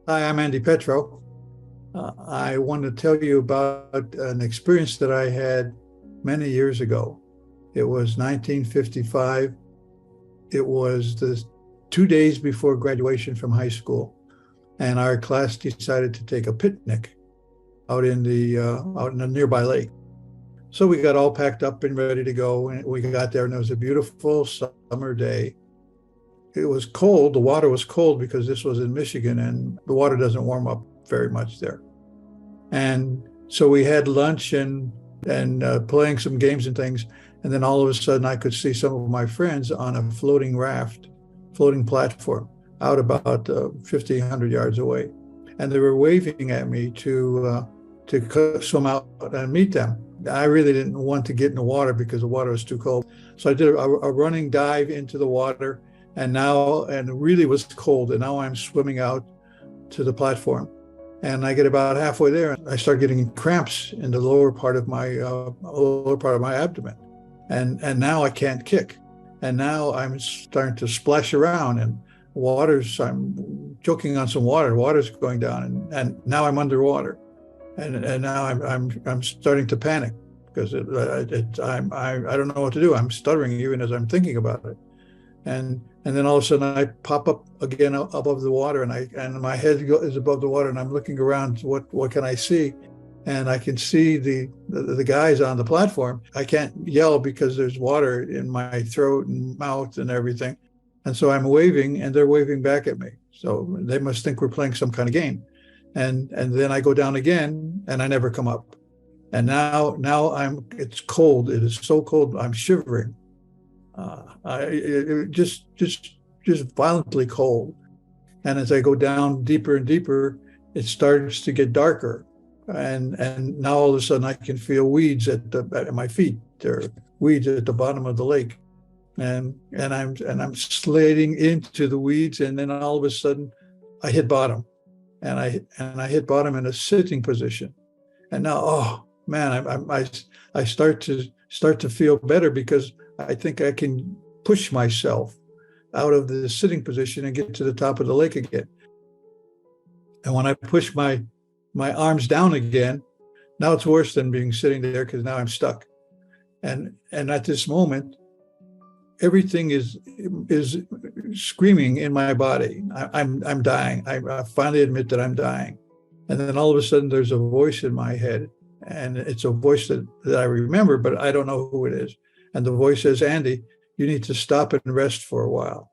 Hi, I'm Andy Petro. I want to tell you about an experience that I had many years ago. It was 1955. It was the 2 days before graduation from high school, and our class decided to take a picnic out in a nearby lake. So we got all packed up and ready to go, and we got there, and it was a beautiful summer day. It was cold. The water was cold because this was in Michigan, and the water doesn't warm up very much there. And so we had lunch and playing some games and things. And then all of a sudden, I could see some of my friends on a floating platform out about 50, 100 yards away. And they were waving at me to swim out and meet them. I really didn't want to get in the water because the water was too cold. So I did a running dive into the water, and it really was cold. And now I'm swimming out to the platform. And I get about halfway there, and I start getting cramps in the lower part of my abdomen, and now I can't kick, and now I'm starting to splash around, and I'm choking on some water. Water's going down, and now I'm underwater, and now I'm starting to panic because I don't know what to do. I'm stuttering even as I'm thinking about it. And then all of a sudden I pop up again above the water, and my head is above the water, and I'm looking around. What can I see? And I can see the guys on the platform. I can't yell because there's water in my throat and mouth and everything. And so I'm waving, and they're waving back at me. So they must think we're playing some kind of game. And then I go down again, and I never come up. And now it's cold. It is so cold. I'm shivering. Just violently cold. And as I go down deeper and deeper, it starts to get darker. And now all of a sudden I can feel weeds at my feet. There are weeds at the bottom of the lake. And I'm sliding into the weeds, and then all of a sudden I hit bottom. And I hit bottom in a sitting position. And now, oh man, I start to feel better because I think I can push myself out of the sitting position and get to the top of the lake again. And when I push my arms down again, now it's worse than being sitting there because now I'm stuck. And at this moment, everything is screaming in my body. I'm dying. I finally admit that I'm dying. And then all of a sudden, there's a voice in my head, and it's a voice that I remember, but I don't know who it is. And the voice says, Andy, you need to stop and rest for a while.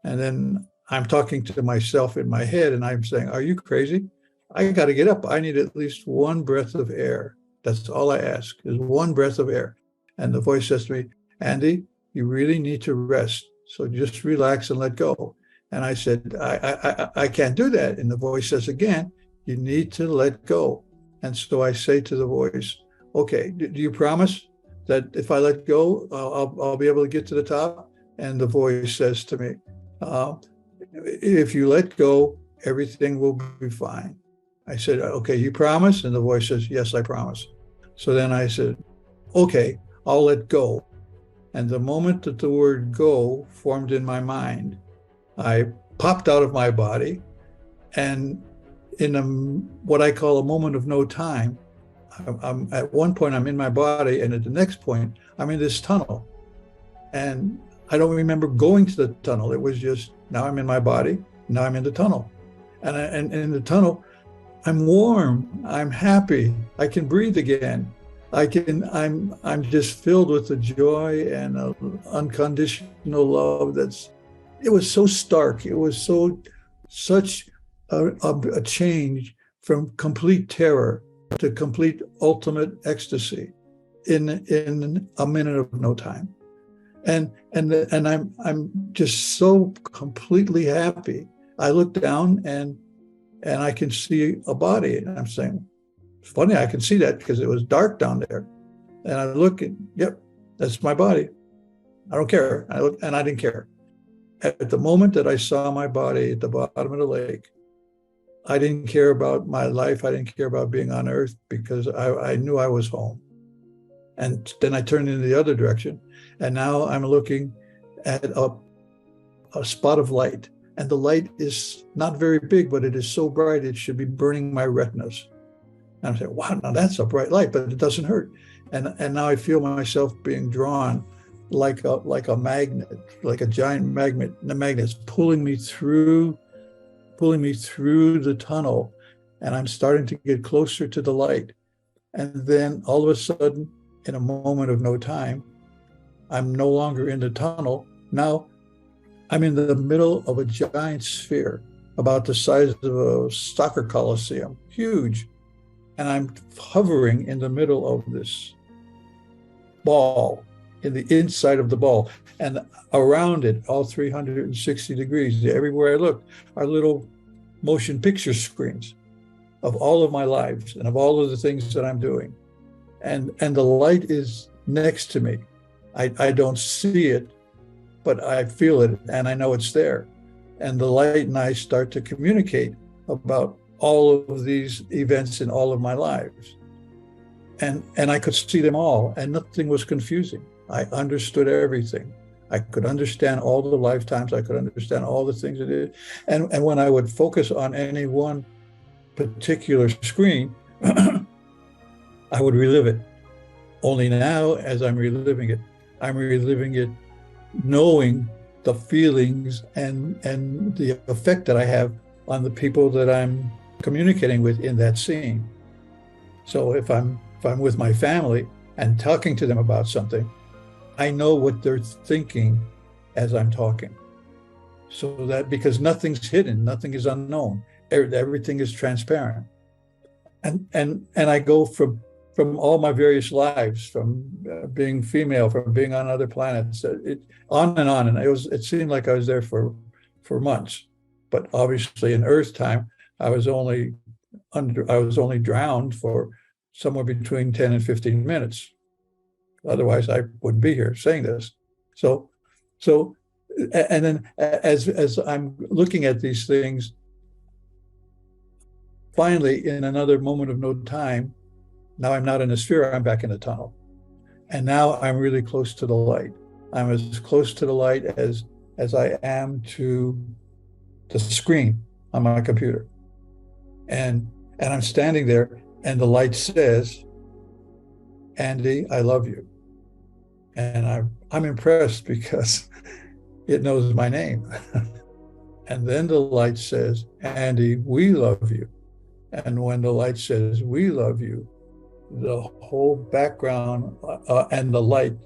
And then I'm talking to myself in my head, and I'm saying, are you crazy? I got to get up. I need at least one breath of air. That's all I ask, is one breath of air. And the voice says to me, Andy, you really need to rest. So just relax and let go. And I said, I can't do that. And the voice says again, you need to let go. And so I say to the voice, okay, do you promise that if I let go, I'll be able to get to the top? And the voice says to me, if you let go, everything will be fine. I said, okay, you promise? And the voice says, yes, I promise. So then I said, okay, I'll let go. And the moment that the word go formed in my mind, I popped out of my body, and in what I call a moment of no time, I'm at one point I'm in my body, and at the next point I'm in this tunnel, and I don't remember going to the tunnel. It was just, now I'm in my body, now I'm in the tunnel, and in the tunnel I'm warm, I'm happy, I can breathe again. I'm just filled with the joy and unconditional love. It was so stark. It was such a change from complete terror to complete ultimate ecstasy in a minute of no time. And I'm just so completely happy. I look down and I can see a body, and I'm saying, it's funny, I can see that because it was dark down there. And I look and, yep, that's my body. I don't care. I look, and I didn't care. At the moment that I saw my body at the bottom of the lake, I didn't care about my life. I didn't care about being on earth because I knew I was home. And then I turned in the other direction. And now I'm looking at a spot of light. and the light is not very big, but it is so bright it should be burning my retinas. And I'm saying, wow, now that's a bright light, but it doesn't hurt. And now I feel myself being drawn like a magnet, like a giant magnet. The magnet's pulling me through the tunnel, and I'm starting to get closer to the light. And then all of a sudden, in a moment of no time, I'm no longer in the tunnel. Now I'm in the middle of a giant sphere about the size of a soccer coliseum, huge. And I'm hovering in the middle of this ball, in the inside of the ball. And around it, all 360 degrees, everywhere I look, are little motion picture screens of all of my lives and of all of the things that I'm doing. And the light is next to me. I don't see it, but I feel it and I know it's there. And the light and I start to communicate about all of these events in all of my lives. And I could see them all, and nothing was confusing. I understood everything. I could understand all the lifetimes. I could understand all the things it is. And when I would focus on any one particular screen, I would relive it. Only now, as I'm reliving it knowing the feelings and the effect that I have on the people that I'm communicating with in that scene. So if I'm with my family and talking to them about something, I know what they're thinking as I'm talking. So that, because nothing's hidden, nothing is unknown, everything is transparent. And I go from all my various lives, from being female, from being on other planets, on and on. And it seemed like I was there for months. But obviously in Earth time, I was only drowned for somewhere between 10 and 15 minutes. Otherwise, I wouldn't be here saying this. So, and then as I'm looking at these things, finally, in another moment of no time, now I'm not in a sphere, I'm back in the tunnel. And now I'm really close to the light. I'm as close to the light as I am to the screen on my computer. And I'm standing there, and the light says, Andy, I love you. And I'm impressed because it knows my name. And then the light says, Andy, we love you. And when the light says, we love you, the whole background and the light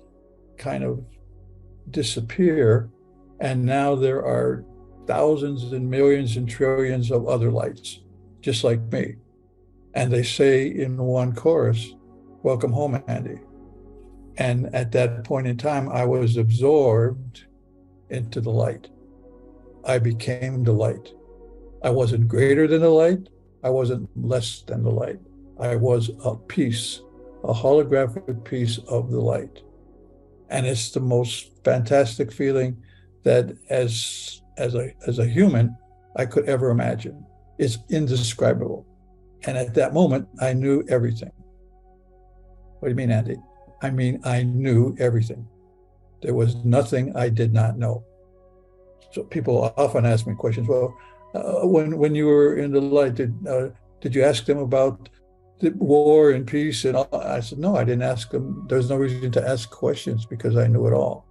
kind of disappear. And now there are thousands and millions and trillions of other lights, just like me. And they say in one chorus, welcome home, Andy. And at that point in time, I was absorbed into the light. I became the light. I wasn't greater than the light. I wasn't less than the light. I was a piece, a holographic piece of the light. And it's the most fantastic feeling that as a human, I could ever imagine. It's indescribable. And at that moment, I knew everything. What do you mean, Andy? I mean, I knew everything. There was nothing I did not know. So people often ask me questions. Well, when you were in the light, did you ask them about the war and peace and all? I said, no, I didn't ask them. There's no reason to ask questions because I knew it all.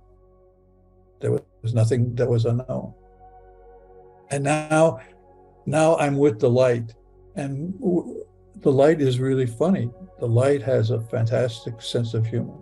There was nothing that was unknown. And now I'm with the light, and the light is really funny. The light has a fantastic sense of humor,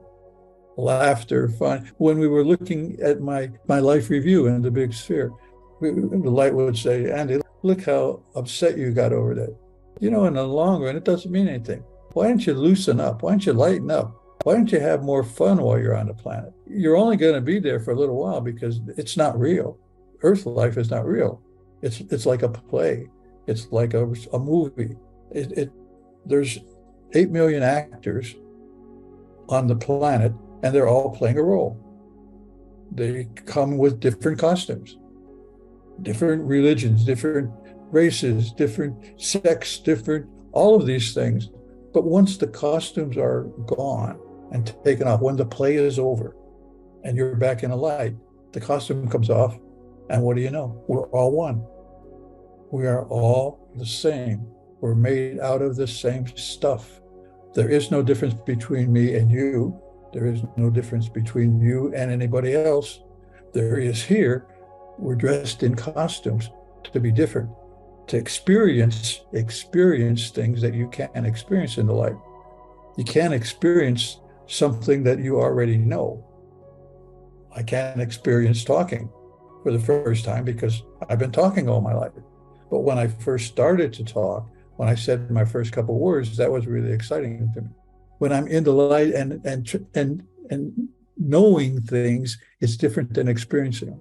laughter, fun. When we were looking at my life review in the big sphere, the light would say, Andy, look how upset you got over that. You know, in the long run, it doesn't mean anything. Why don't you loosen up? Why don't you lighten up? Why don't you have more fun while you're on the planet? You're only going to be there for a little while because it's not real. Earth life is not real. It's like a play. It's like a movie. There's 8 million actors on the planet, and they're all playing a role. They come with different costumes, different religions, different races, different sex, different, all of these things. But once the costumes are gone and taken off, when the play is over and you're back in a light, the costume comes off And what do you know? We're all one. We are all the same. We're made out of the same stuff. There is no difference between me and you. There is no difference between you and anybody else. There is here. We're dressed in costumes to be different, to experience things that you can't experience in the light. You can't experience something that you already know. I can't experience talking for the first time because I've been talking all my life. But when I first started to talk, when I said my first couple of words, that was really exciting to me. When I'm in the light and knowing things, it's different than experiencing them.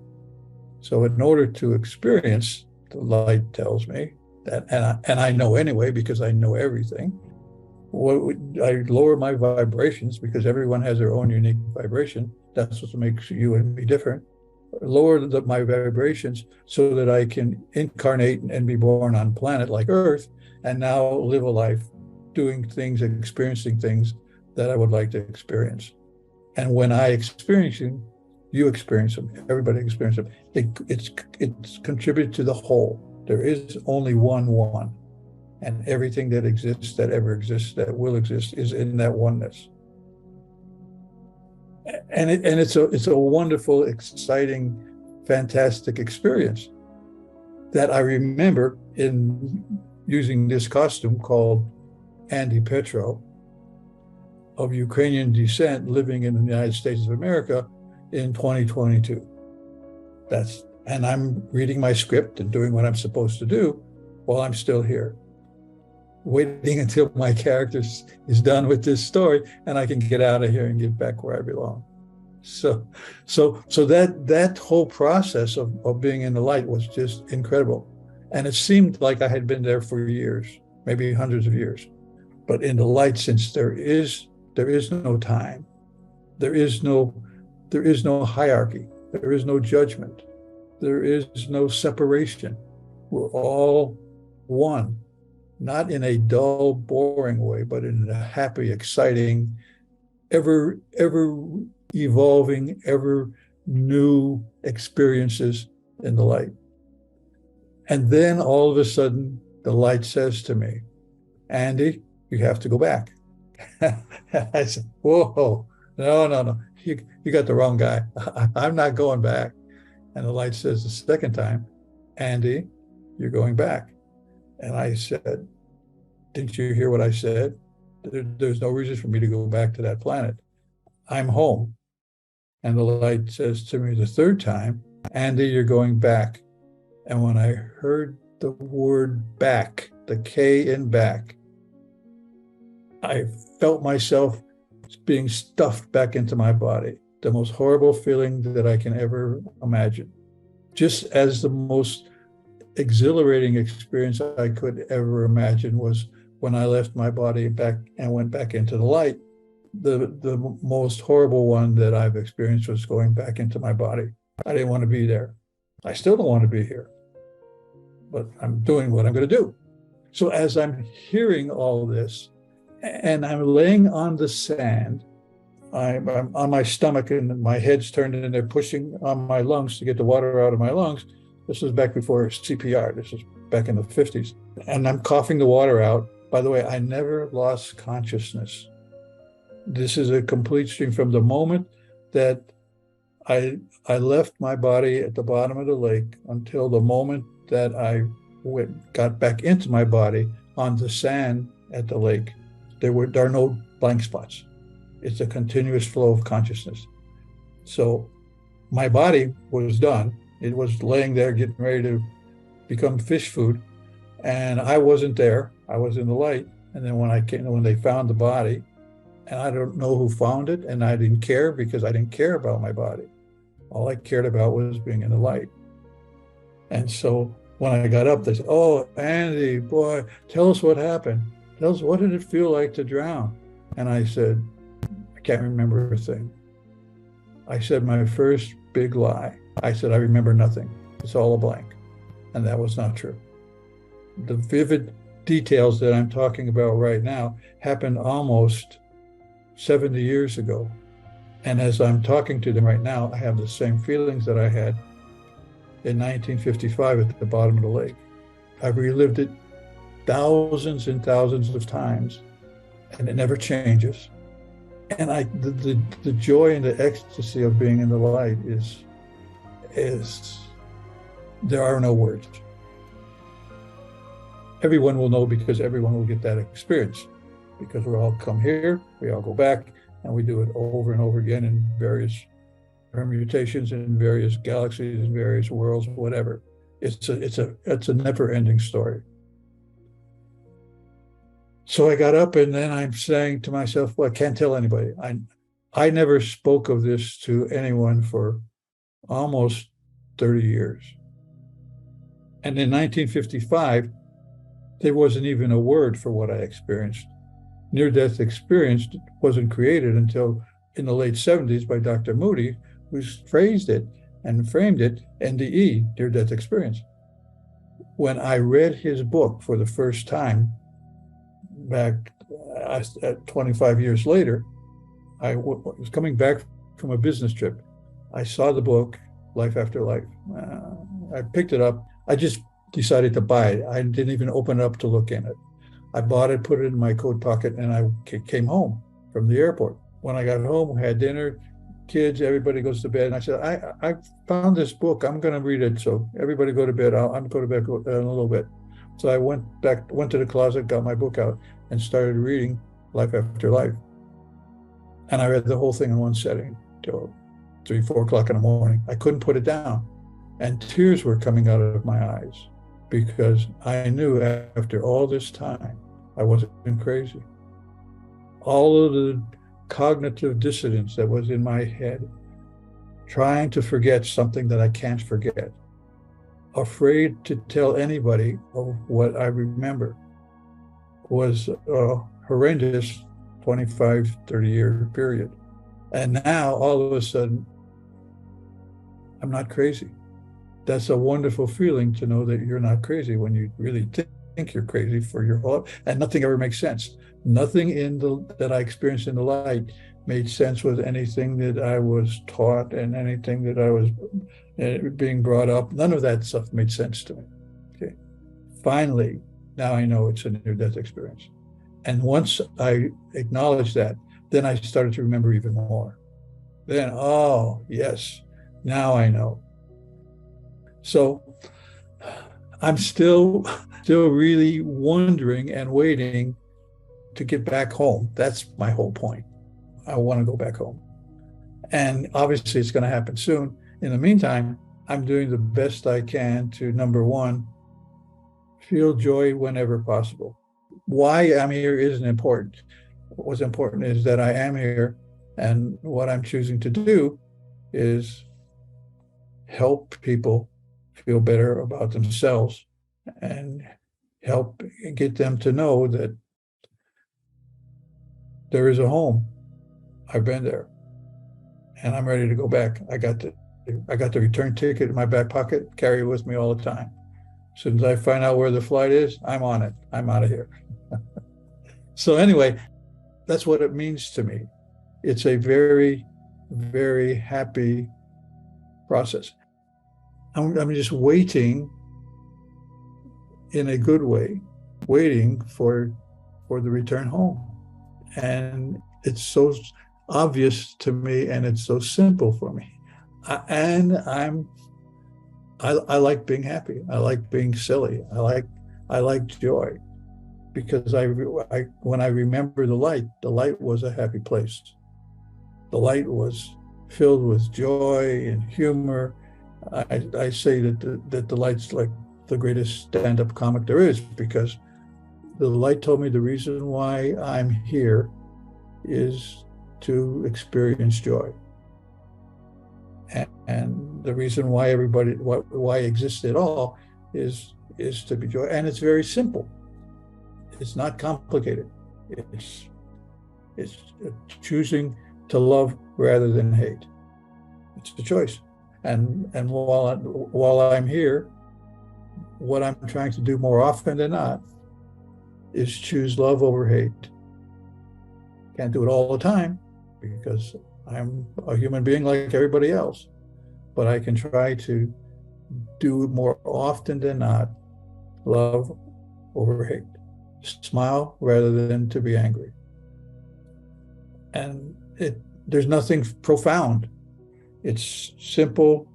So in order to experience, the light tells me that, and I know anyway because I know everything. I lower my vibrations because everyone has their own unique vibration. That's what makes you and me different. Lower my vibrations so that I can incarnate and be born on a planet like Earth and now live a life doing things, experiencing things that I would like to experience. And when I experience them, you experience them, everybody experiences them. It's contributed to the whole. There is only one. And everything that exists, that ever exists, that will exist is in that oneness. And it's a wonderful, exciting, fantastic experience that I remember in using this costume called Andy Petro of Ukrainian descent living in the United States of America in 2022. And I'm reading my script and doing what I'm supposed to do while I'm still here, waiting until my character is done with this story and I can get out of here and get back where I belong. So that whole process of being in the light was just incredible. And it seemed like I had been there for years, maybe hundreds of years. But in the light, since there is no time, there is no hierarchy, there is no judgment, there is no separation. We're all one. Not in a dull, boring way, but in a happy, exciting, ever evolving, ever new experiences in the light. And then all of a sudden, the light says to me, Andy, you have to go back. I said, whoa, no, you got the wrong guy. I'm not going back. And the light says the second time, Andy, you're going back. And I said, didn't you hear what I said? There's no reason for me to go back to that planet. I'm home. And the light says to me the third time, Andy, you're going back. And when I heard the word back, the K in back, I felt myself being stuffed back into my body. The most horrible feeling that I can ever imagine. Just as the most exhilarating experience I could ever imagine was when I left my body back and went back into the light. The most horrible one that I've experienced was going back into my body. I didn't want to be there. I still don't want to be here, but I'm doing what I'm going to do. So as I'm hearing all this and I'm laying on the sand, I'm on my stomach and my head's turned and they're pushing on my lungs to get the water out of my lungs. This was back before CPR. This was back in the 50s. And I'm coughing the water out. By the way, I never lost consciousness. This is a complete stream from the moment that I left my body at the bottom of the lake until the moment that I got back into my body on the sand at the lake. There are no blank spots. It's a continuous flow of consciousness. So my body was done. It was laying there getting ready to become fish food. And I wasn't there. I was in the light. And then when they found the body, and I don't know who found it, and I didn't care because I didn't care about my body. All I cared about was being in the light. And so when I got up, they said, oh, Andy, boy, tell us what happened. Tell us, what did it feel like to drown? And I said, I can't remember a thing. I said my first big lie. I said, I remember nothing. It's all a blank. And that was not true. The vivid details that I'm talking about right now happened almost 70 years ago. And as I'm talking to them right now, I have the same feelings that I had in 1955 at the bottom of the lake. I've relived it thousands and thousands of times, and it never changes. And the joy and the ecstasy of being in the light is there are no words. Everyone will know because everyone will get that experience, because we all come here, we all go back, and we do it over and over again in various permutations, in various galaxies, in various worlds, whatever. It's a never-ending story. So I got up, and then I'm saying to myself, well, I can't tell anybody. I never spoke of this to anyone for almost 30 years. And in 1955, there wasn't even a word for what I experienced. Near-death experience wasn't created until in the late 70s by Dr. Moody, who phrased it and framed it NDE, near-death experience. When I read his book for the first time, back 25 years later, I was coming back from a business trip. I saw the book, Life After Life. I picked it up. I just decided to buy it. I didn't even open it up to look in it. I bought it, put it in my coat pocket, and I came home from the airport. When I got home, had dinner, kids, everybody goes to bed. And I said, I found this book. I'm going to read it. So everybody go to bed. I'm going to bed in a little bit. So I went to the closet, got my book out, and started reading Life After Life. And I read the whole thing in one setting till 3, 4 o'clock in the morning. I couldn't put it down. And tears were coming out of my eyes because I knew after all this time, I wasn't crazy. All of the cognitive dissonance that was in my head, trying to forget something that I can't forget, afraid to tell anybody of what I remember, was a horrendous 25, 30-year period. And now, all of a sudden, I'm not crazy. That's a wonderful feeling to know that you're not crazy when you really think you're crazy for your whole life, and nothing ever makes sense. Nothing that I experienced in the light made sense with anything that I was taught and anything that I was being brought up. None of that stuff made sense to me. Okay. Finally, now I know it's a near-death experience. And once I acknowledged that, then I started to remember even more. Then, oh, yes, now I know. So I'm still really wondering and waiting to get back home. That's my whole point. I want to go back home. And obviously it's going to happen soon. In the meantime, I'm doing the best I can to, number one, feel joy whenever possible. Why I'm here isn't important. What's important is that I am here, and what I'm choosing to do is help people feel better about themselves and help get them to know that there is a home. I've been there, and I'm ready to go back. I got the return ticket in my back pocket, carry it with me all the time. As soon as I find out where the flight is, I'm on it. I'm out of here. So anyway, that's what it means to me. It's a very, very happy process. I'm just waiting in a good way, waiting for the return home. And it's so obvious to me, and it's so simple for me. I like being happy. I like being silly. I like joy, because when I remember the light was a happy place. The light was filled with joy and humor. I say that the light's like the greatest stand-up comic there is, because the light told me the reason why I'm here is to experience joy. And the reason why why it exists at all is to be joy. And it's very simple. It's not complicated. It's choosing to love rather than hate. It's a choice. And while I'm here, what I'm trying to do more often than not is choose love over hate. Can't do it all the time, because I'm a human being like everybody else, but I can try to do more often than not love over hate, smile rather than to be angry. And there's nothing profound. It's simple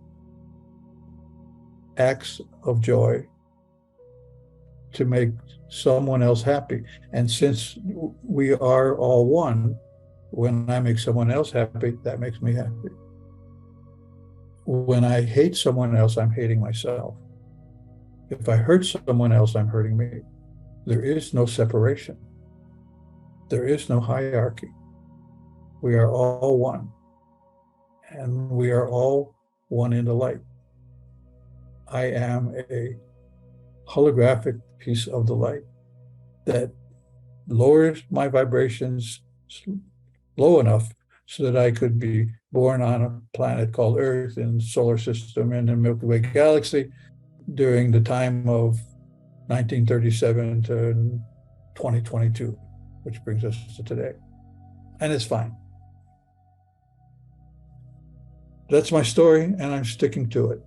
acts of joy to make someone else happy. And since we are all one, when I make someone else happy, that makes me happy. When I hate someone else, I'm hating myself. If I hurt someone else, I'm hurting me. There is no separation. There is no hierarchy. We are all one. And we are all one in the light. I am a holographic piece of the light that lowers my vibrations low enough so that I could be born on a planet called Earth in the solar system and the Milky Way galaxy during the time of 1937 to 2022, which brings us to today. And it's fine. That's my story, and I'm sticking to it.